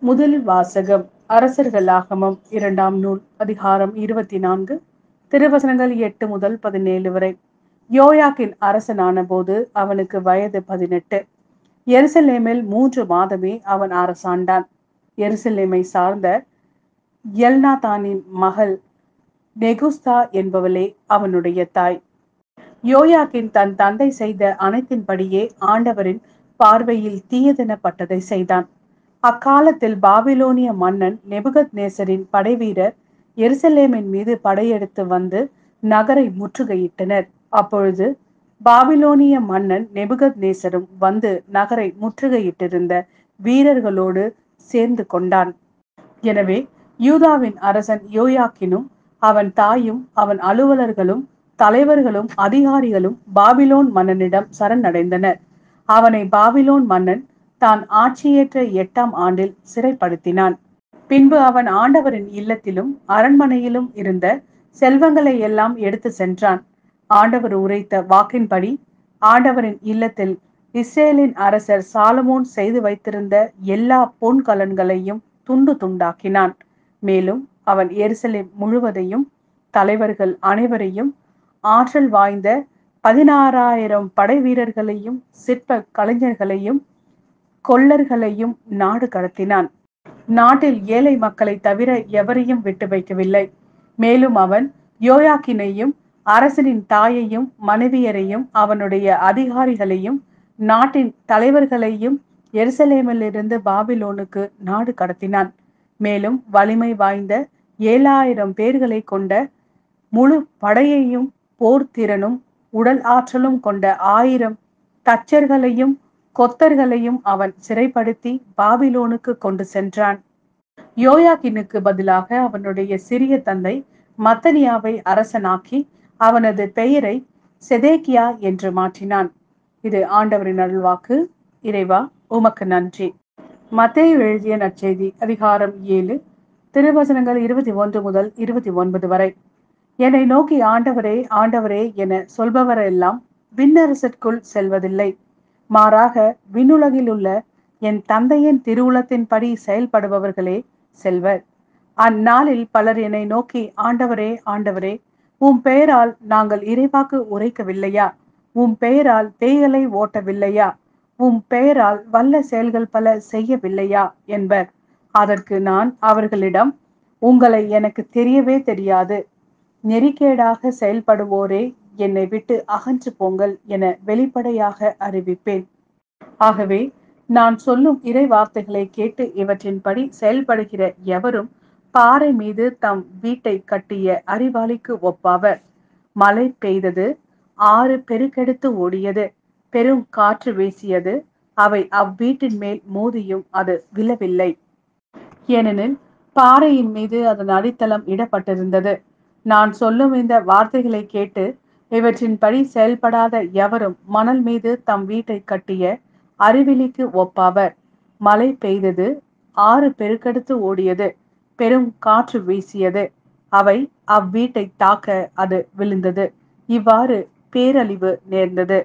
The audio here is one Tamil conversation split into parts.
முதல் வாசகம் அரசர்களாகமம் 2ஆம் நூல் அதிகாரம் 24 திருவசனங்கள் 8 முதல் 17 வரை. யோயாக்கின் அரசனான போது அவனுக்கு வயது 18. எருசலேமில் 3 மாதமே அவன் அரசாண்டான். எருசலேமை சார்ந்த எல்நாதானின் மகள் நெகுஸ்தா என்பவளே அவனுடைய தாய். யோயாக்கின் தன் தந்தை செய்த அனைத்தின்படியே ஆண்டவரின் பார்வையில் தீயதெனப்பட்டதை செய்தான். அக்காலத்தில் பாபிலோனிய மன்னன் நெபுகத்நேசரின் படைவீரர் எருசலேமின் மீது படையெடுத்து வந்து நகரை முற்றுகையிட்டனர். அப்பொழுது பாபிலோனிய மன்னன் நெபுகத்நேசரும் வந்து நகரை முற்றுகையிட்டிருந்த வீரர்களோடு சேர்ந்து கொண்டான். எனவே யூதாவின் அரசன் யோயாக்கினும் அவன் தாயும் அவன் அலுவலர்களும் தலைவர்களும் அதிகாரிகளும் பாபிலோன் மன்னனிடம் சரணடைந்தனர். அவனை பாபிலோன் மன்னன் தான் ஆட்சியேற்ற 8ஆம் ஆண்டில் சிறைப்படுத்தினான். பின்பு அவன் ஆண்டவரின் இல்லத்திலும் அரண்மனையிலும் இருந்த செல்வங்களை எல்லாம் எடுத்து சென்றான். ஆண்டவர் உரைத்த வாக்கின்படி ஆண்டவரின் இல்லத்தில் இஸ்ரேலின் அரசர் சாலமோன் செய்து வைத்திருந்த எல்லா பொன் கலன்களையும் துண்டு துண்டாக்கினான். மேலும் அவன் எருசலேம் முழுவதையும் தலைவர்கள் அனைவரையும் ஆற்றல் வாய்ந்த 16,000 படை வீரர்களையும் சிற்ப கலைஞர்களையும் கொல்லர்களையும் நாடு கடத்தினான். நாட்டில் ஏழை மக்களை தவிர எவரையும் விட்டு வைக்கவில்லை. மேலும் அவன் யோயாக்கினையும் அரசனின் தாயையும் மனைவியரையும் அவனுடைய அதிகாரிகளையும் நாட்டின் தலைவர்களையும் எருசலேமிலிருந்து பாபிலோனுக்கு நாடு கடத்தினான். மேலும் வலிமை வாய்ந்த 7,000 பேர்களை கொண்ட முழு படையையும் போர் திறனும் உடல் ஆற்றலும் கொண்ட 1000 தச்சர்களையும் கொத்தர்களையும் அவன் சிறைப்படுத்தி பாபிலோனுக்கு கொண்டு சென்றான். யோயாக்கினுக்கு பதிலாக அவனுடைய சிறிய தந்தை மத்தனியாவை அரசனாக்கி அவனது பெயரை செதேக்கியா என்று மாற்றினான். இது ஆண்டவரின் அருள்வாக்கு. இறைவா உமக்கு நன்றி. மத்தேயு எழுதிய நற்செய்தி அதிகாரம் 7 திருவசனங்கள் 21 முதல் 29 வரை. என்னை நோக்கி ஆண்டவரே ஆண்டவரே என சொல்பவரெல்லாம் விண்ணரசிற்குள் செல்வதில்லை, மாறாக விண்ணுலகில் உள்ள என் தந்தையின் திருவுளத்தின்படி செயல்படுபவர்களே செல்வர். அந்நாளில் பலர் என்னை நோக்கி ஆண்டவரே ஆண்டவரே, உம் பெயரால் நாங்கள் இறைவாக்கு உரைக்கவில்லையா? உம் பெயரால் பேய்களை ஓட்டவில்லையா? உம் பெயரால் வல்ல செயல்கள் பல செய்யவில்லையா என்பர். அதற்கு நான் அவர்களிடம், உங்களை எனக்கு தெரியவே தெரியாது. நெறிக்கேடாக செயல்படுவோரே என்னை விட்டு அகன்று போங்கள் என வெளிப்படையாக அறிவிப்பேன். ஆகவே நான் சொல்லும் இறை வார்த்தைகளை கேட்டு இவற்றின்படி செயல்படுகிற எவரும் பாறை மீது தம் வீட்டை கட்டிய அறிவாளிக்கு ஒப்பாவர். மழை பெய்தது, ஆறு பெருக்கெடுத்து ஓடியது, பெரும் காற்று வீசியது, அவை அவ்வீட்டின் மேல் மோதியும் அது விழவில்லை. ஏனெனில் பாறையின் மீது அதன் அடித்தளம் இடப்பட்டிருந்தது. நான் சொல்லும் இந்த வார்த்தைகளை கேட்டு இவற்றின்படி செயல்படாத எவரும் மணல் மீது தம் வீட்டை கட்டிய அறிவிலிக்கு ஒப்பாவர். மழை பெய்தது, ஆறு பெருக்கெடுத்து ஓடியது, பெரும் காற்று வீசியது, அவை அவ்வீட்டை தாக்க அது விழுந்தது. இவ்வாறு பேரழிவு நேர்ந்தது.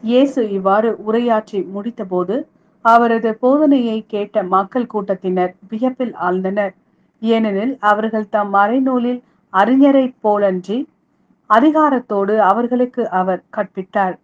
இயேசு இவ்வாறு உரையாற்றி முடித்தபோது அவரது போதனையை கேட்ட மக்கள் கூட்டத்தினர் வியப்பில் ஆழ்ந்தனர். ஏனெனில் அவர்கள் தம் மறைநூலில் அறிஞரை போலன்றி அதிகாரத்தோடு அவர்களுக்கு அவர் கற்பித்தார்.